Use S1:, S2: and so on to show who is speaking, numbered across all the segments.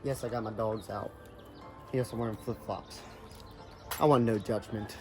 S1: Yes, I got my dogs out. Yes, I'm wearing flip-flops. I want no judgment.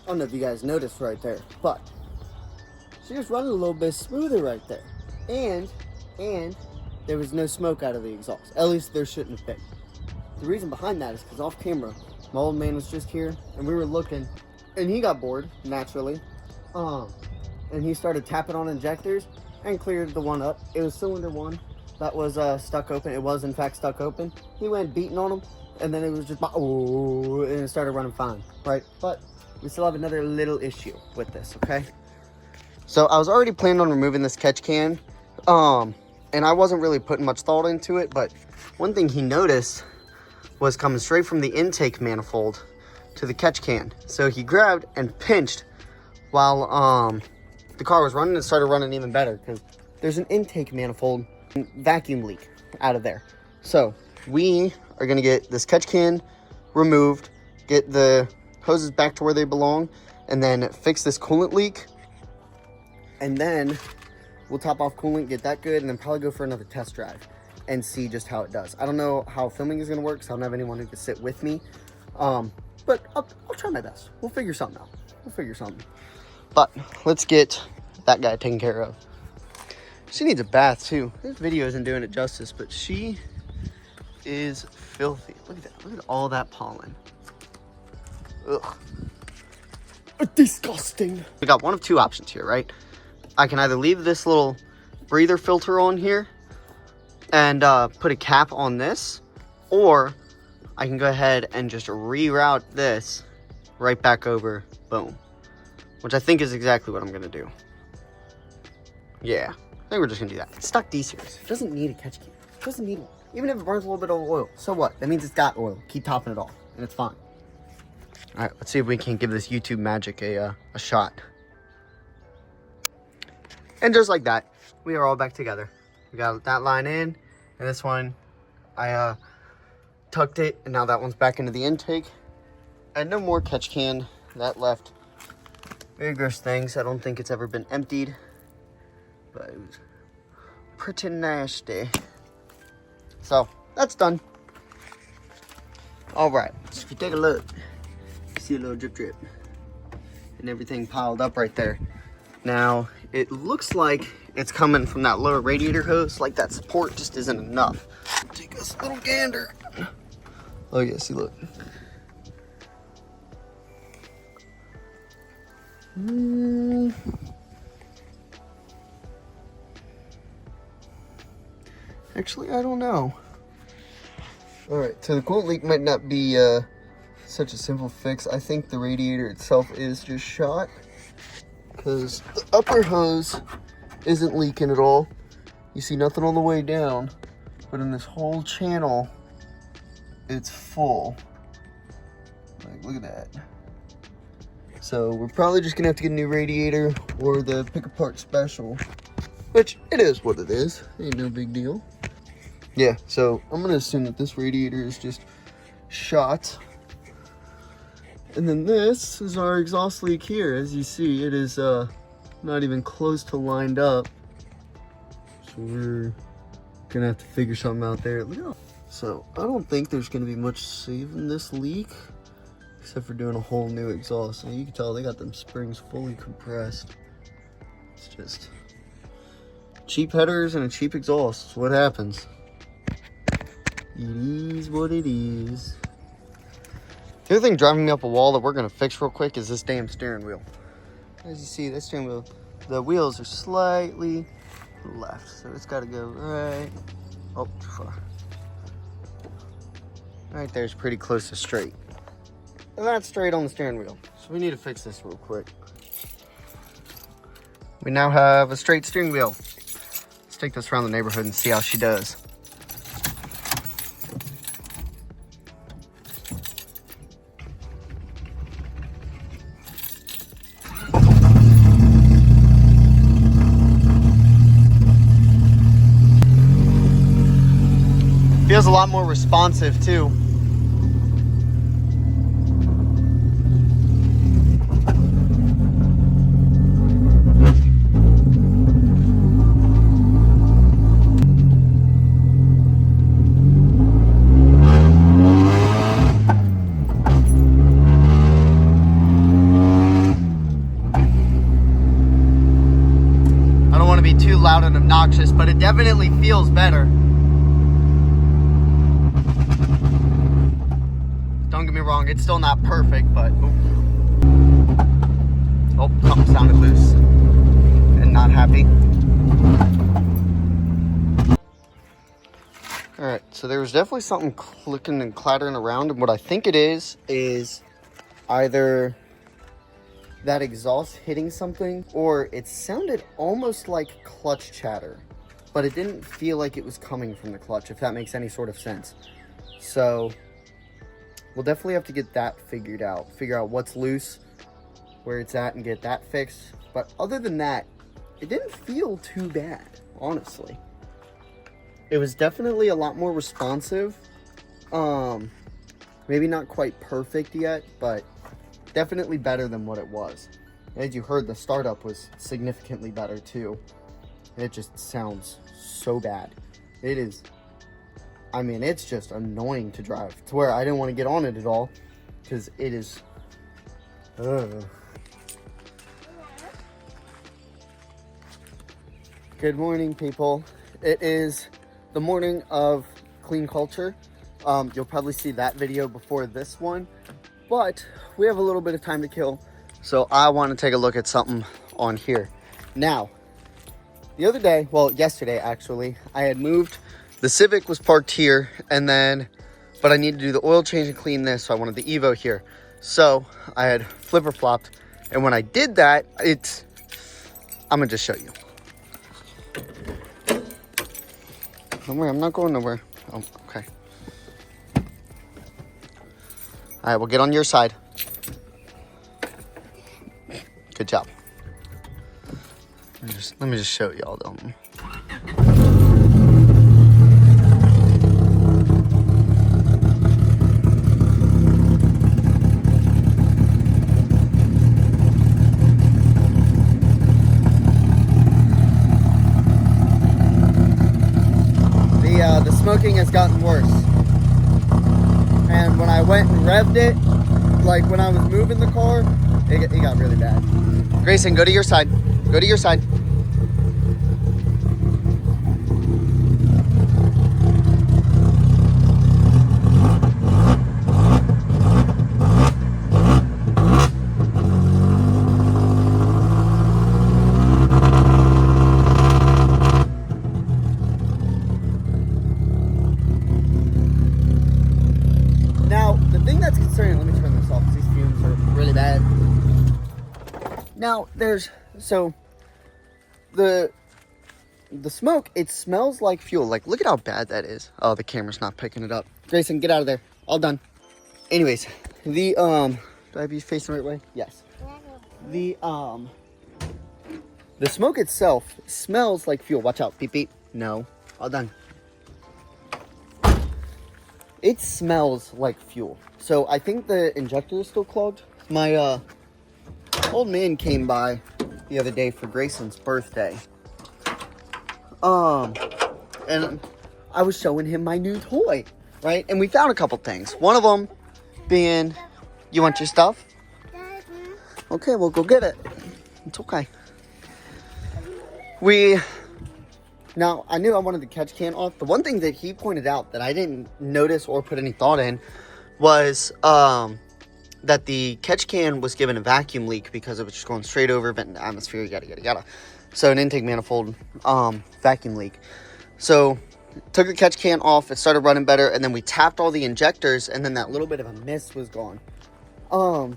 S1: I don't know if you guys noticed right there, but she was running a little bit smoother right there. And there was no smoke out of the exhaust. At least there shouldn't have been. The reason behind that is because off camera, my old man was just here and we were looking and he got bored, naturally. And he started tapping on injectors and cleared the one up. It was cylinder one that was stuck open. It was in fact stuck open. He went beating on them and then it was just, oh, and it started running fine, right? But we still have another little issue with this, okay? So I was already planning on removing this catch can, and I wasn't really putting much thought into it, but one thing he noticed was coming straight from the intake manifold to the catch can. So he grabbed and pinched while the car was running and started running even better because there's an intake manifold vacuum leak out of there. So we are gonna get this catch can removed, get the hoses back to where they belong, and then fix this coolant leak. And then we'll top off coolant, get that good, and then probably go for another test drive and see just how it does. I don't know how filming is gonna work, so I don't have anyone who can sit with me. But I'll try my best. We'll figure something out. We'll figure something. But let's get that guy taken care of. She needs a bath too. This video isn't doing it justice, but she is filthy. Look at that. Look at all that pollen. Ugh. Disgusting. We got one of two options here, right? I can either leave this little breather filter on here and put a cap on this, or I can go ahead and just reroute this right back over, boom. Which I think is exactly what I'm gonna do. Yeah, I think we're just gonna do that. It's stock D-Series. It doesn't need a catch can. It doesn't need one. Even if it burns a little bit of oil, so what? That means it's got oil. Keep topping it off, and it's fine. All right, let's see if we can give this YouTube magic a shot. And just like that, we are all back together. We got that line in, and this one, I tucked it, and now that one's back into the intake. And no more catch can. That left very gross things. I don't think it's ever been emptied, but it was pretty nasty. So that's done. All right, so if you take a look, you see a little drip drip and everything piled up right there. Now it looks like it's coming from that lower radiator hose, like that support just isn't enough. Take us a little gander. Oh yeah, see, look. Actually, I don't know. All right, so the coolant leak might not be such a simple fix. I think the radiator itself is just shot, because the upper hose isn't leaking at all. You see nothing on the way down, but in this whole channel, it's full. Like, look at that. So we're probably just gonna have to get a new radiator or the pick apart special, which it is what it is. Ain't no big deal. Yeah, so I'm gonna assume that this radiator is just shot. And then this is our exhaust leak here. As you see, it is not even close to lined up. So we're gonna have to figure something out there. So I don't think there's gonna be much saving this leak, except for doing a whole new exhaust. And you can tell they got them springs fully compressed. It's just cheap headers and a cheap exhaust. That's what happens. It is what it is. The other thing driving me up a wall that we're gonna fix real quick is this damn steering wheel. As you see, this steering wheel, the wheels are slightly left, so it's gotta go right, oh, too far. Right there's pretty close to straight. And that's straight on the steering wheel. So we need to fix this real quick. We now have a straight steering wheel. take this around the neighborhood and see how she does. Feels a lot more responsive too. I don't want to be too loud and obnoxious, but it definitely feels better. Don't get me wrong, it's still not perfect, but oh, something sounded loose and not happy. All right, so there was definitely something clicking and clattering around, and what I think it is either that exhaust hitting something, or it sounded almost like clutch chatter, but it didn't feel like it was coming from the clutch, if that makes any sort of sense. So we'll definitely have to get that figured out. Figure out what's loose, where it's at, and get that fixed. But other than that, it didn't feel too bad, honestly. It was definitely a lot more responsive. Maybe not quite perfect yet, but definitely better than what it was. As you heard, the startup was significantly better too. It just sounds so bad. It is. I mean, it's just annoying to drive to where I didn't want to get on it at all because it is. Good morning, people. It is the morning of Clean Culture. You'll probably see that video before this one, but we have a little bit of time to kill, so I want to take a look at something on here. Now, the other day, well, yesterday actually, I had moved. The Civic was parked here, and then, but I needed to do the oil change and clean this, so I wanted the Evo here. So I had flipper-flopped, and when I did that, I'm gonna just show you. Don't worry, I'm not going nowhere. Oh, okay. All right, we'll get on your side. Good job. Let me just show y'all them. The smoking has gotten worse. And when I went and revved it, like when I was moving the car, it got really bad. Grayson, go to your side. Go to your side. Let me turn this off because these fumes are really bad. Now, the smoke, it smells like fuel. Like, look at how bad that is. Oh, the camera's not picking it up. Grayson, get out of there. All done. Anyways, do I be facing the right way? Yes. The smoke itself smells like fuel. Watch out. Beep, beep. No. All done. It smells like fuel. So I think the injector is still clogged. My old man came by the other day for Grayson's birthday. And I was showing him my new toy, right? And we found a couple things. One of them being, you want your stuff? Okay, we'll go get it. It's okay. Now, I knew I wanted the catch can off. The one thing that he pointed out that I didn't notice or put any thought in was that the catch can was given a vacuum leak because it was just going straight over, venting the atmosphere, yada, yada, yada. So an intake manifold vacuum leak. So took the catch can off, it started running better, and then we tapped all the injectors, and then that little bit of a mist was gone. And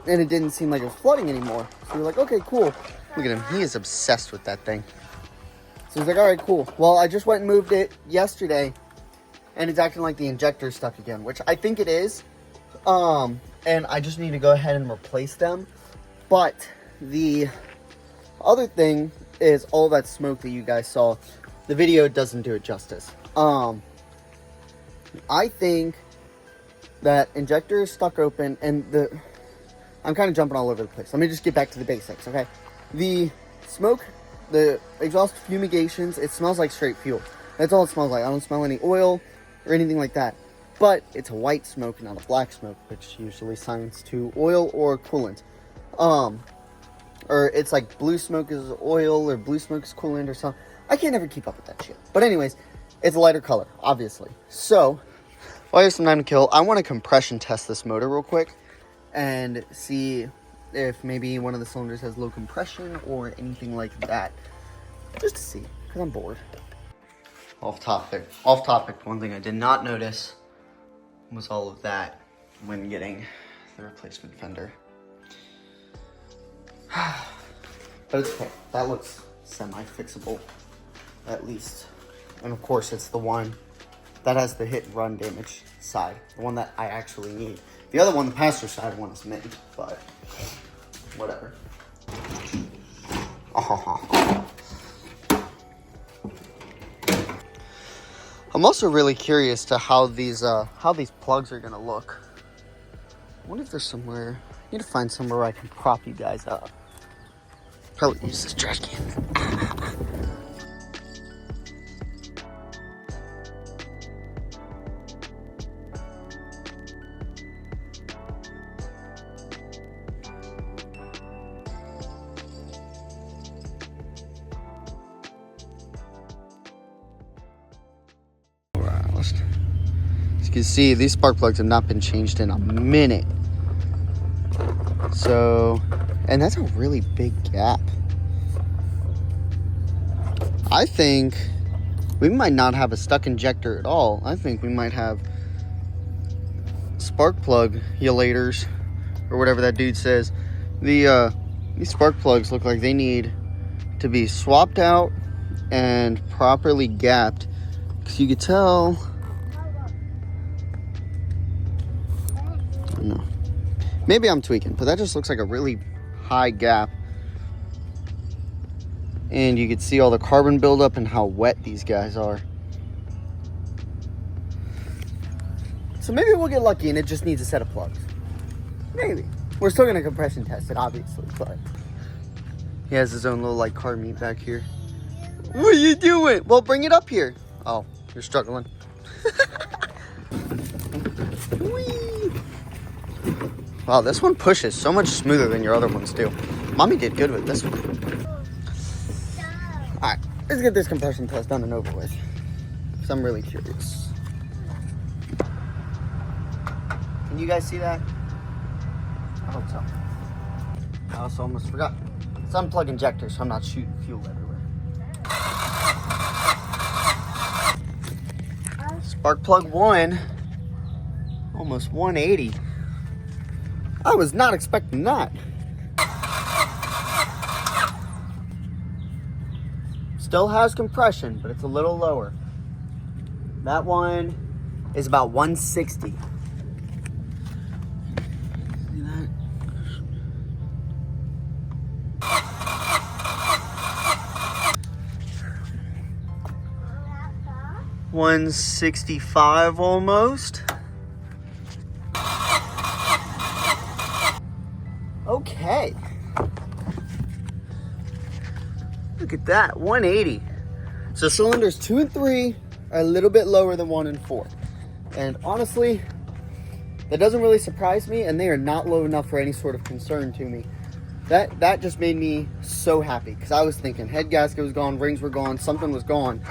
S1: it didn't seem like it was flooding anymore. So we were like, okay, cool. Look at him, he is obsessed with that thing. So he's like, all right, cool. Well, I just went and moved it yesterday, and it's acting like the injector's stuck again, which I think it is. And I just need to go ahead and replace them. But the other thing is all that smoke that you guys saw. The video doesn't do it justice. I think that injector is stuck open, and I'm kind of jumping all over the place. Let me just get back to the basics, okay? The smoke, the exhaust fumigations, it smells like straight fuel. That's all it smells like. I don't smell any oil or anything like that. But it's a white smoke, not a black smoke, which usually signs to oil or coolant. Or it's like blue smoke is oil or blue smoke is coolant or something. I can't ever keep up with that shit. But anyways, it's a lighter color, obviously. So, while you have some time to kill, I want to compression test this motor real quick and see if maybe one of the cylinders has low compression or anything like that. Just to see, because I'm bored. Off topic. One thing I did not notice was all of that when getting the replacement fender. But it's okay. That looks semi-fixable, at least. And of course, it's the one that has the hit and run damage side. The one that I actually need. The other one, the passenger side one, is mint, but whatever. I'm also really curious to how these plugs are gonna look. I wonder if there's somewhere. I need to find somewhere where I can prop you guys up. Probably use this trash can. As you can see, these spark plugs have not been changed in a minute. So, and that's a really big gap. I think we might not have a stuck injector at all. I think we might have spark plug helators, or whatever that dude says. These spark plugs look like they need to be swapped out and properly gapped, because you could tell. No, maybe I'm tweaking, but that just looks like a really high gap. And you can see all the carbon buildup and how wet these guys are. So maybe we'll get lucky and it just needs a set of plugs. Maybe. We're still gonna compression test it, obviously, but he has his own little like car meet back here. What are you doing? Well, bring it up here. Oh, you're struggling. Whee! Wow, this one pushes so much smoother than your other ones do. Mommy did good with this one. Alright, let's get this compression test done and over with, because I'm really curious. Can you guys see that? I hope so. I also almost forgot. It's unplug injector, so I'm not shooting fuel everywhere. Spark plug 1, almost 180. I was not expecting that. Still has compression, but it's a little lower. That one is about 160. See that? 165 almost. Okay. Look at that, 180. So cylinders 2 and 3 are a little bit lower than 1 and 4. And honestly, that doesn't really surprise me, and they are not low enough for any sort of concern to me. That just made me so happy, because I was thinking head gasket was gone, rings were gone, something was gone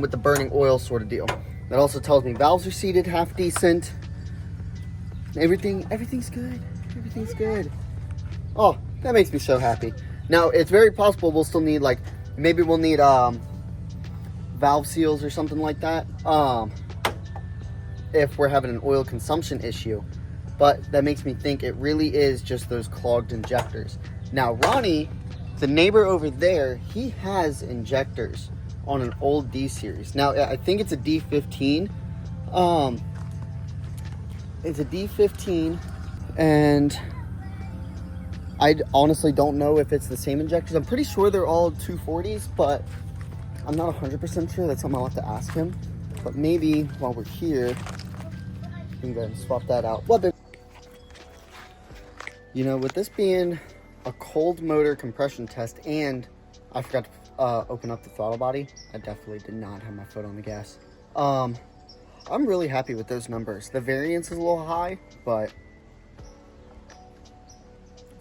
S1: with the burning oil sort of deal. That also tells me valves are seated half decent. Everything's good. Everything's good. Oh, that makes me so happy. Now, it's very possible we'll still need, like, maybe we'll need valve seals or something like that if we're having an oil consumption issue. But that makes me think it really is just those clogged injectors. Now, Ronnie the neighbor over there, he has injectors on an old D series. Now, I think it's a D15. It's a D15, and I honestly don't know if it's the same injectors. I'm pretty sure they're all 240s, but I'm not 100% sure. That's something I'll have to ask him. But maybe while we're here, we can go ahead and swap that out. You know, with this being a cold motor compression test, and I forgot to open up the throttle body. I definitely did not have my foot on the gas. I'm really happy with those numbers. The variance is a little high, but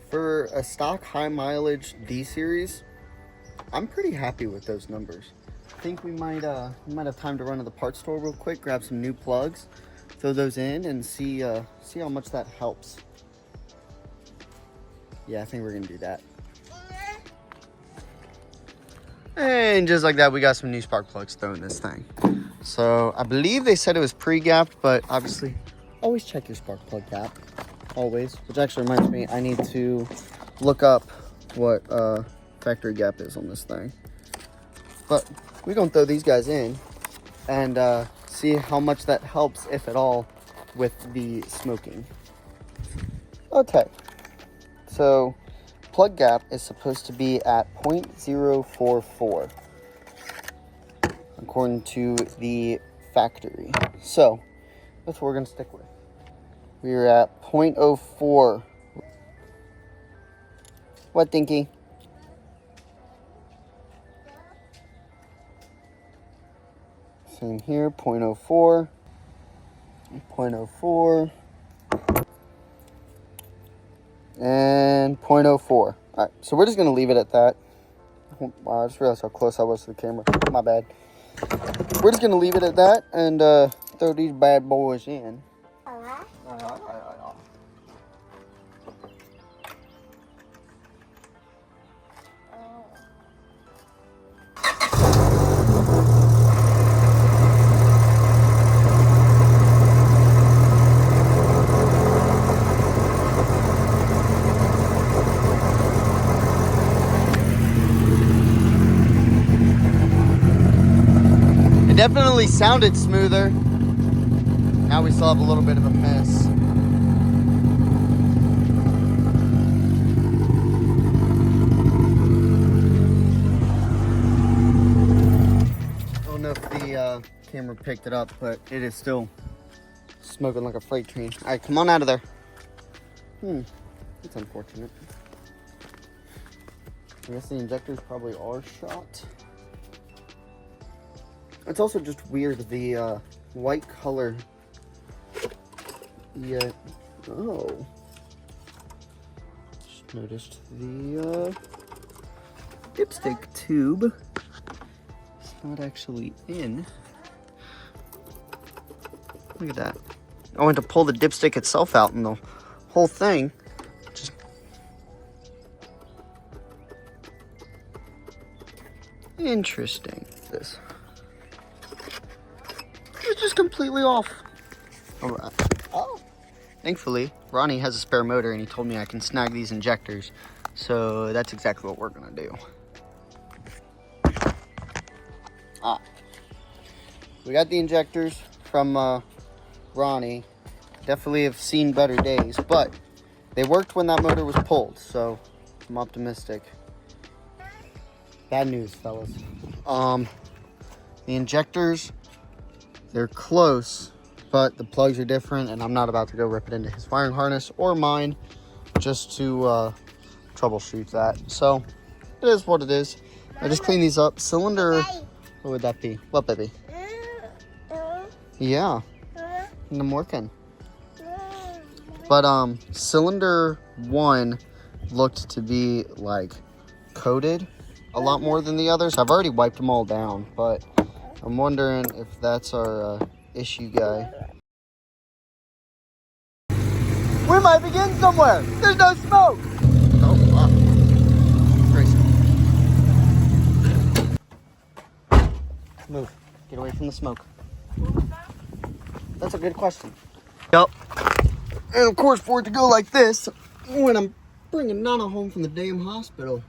S1: for a stock high mileage D series, I'm pretty happy with those numbers. I think we might have time to run to the parts store real quick, grab some new plugs, throw those in, and see how much that helps. Yeah, I think we're gonna do that. And just like that, we got some new spark plugs thrown in this thing. So I believe they said it was pre-gapped, but obviously always check your spark plug gap, always. Which actually reminds me, I need to look up what factory gap is on this thing. But we're gonna throw these guys in and see how much that helps, if at all, with the smoking. Okay, so plug gap is supposed to be at 0.044 according to the factory. So that's what we're gonna stick with. We're at 0.04. What, Dinky? Same here, 0.04, 0.04, and 0.04. All right, so we're just gonna leave it at that. Wow, I just realized how close I was to the camera. My bad. We're just gonna leave it at that and throw these bad boys in. It definitely sounded smoother. Now we still have a little bit of a miss. I don't know if the camera picked it up, but it is still smoking like a freight train. All right, come on out of there. That's unfortunate. I guess the injectors probably are shot. It's also just weird, the white color. Yeah. Oh. Just noticed the dipstick tube. It's not actually in. Look at that. I went to pull the dipstick itself out and the whole thing just... Interesting. This. It's just completely off. All right. Oh. Thankfully, Ronnie has a spare motor and he told me I can snag these injectors. So that's exactly what we're gonna do. We got the injectors from Ronnie. Definitely have seen better days, but they worked when that motor was pulled, so I'm optimistic. Bad news, fellas. The injectors, they're close, but the plugs are different, and I'm not about to go rip it into his wiring harness or mine just to troubleshoot that. So it is what it is. I just clean these up. Cylinder, what would that be? What, baby? Yeah, and I'm working. But cylinder 1 looked to be like coated a lot more than the others. I've already wiped them all down, but I'm wondering if that's our issue guy. We might be getting somewhere. There's no smoke. Oh, wow. Crazy. Move. Get away from the smoke. That's a good question. Yep. And of course, for it to go like this, when I'm bringing Nana home from the damn hospital,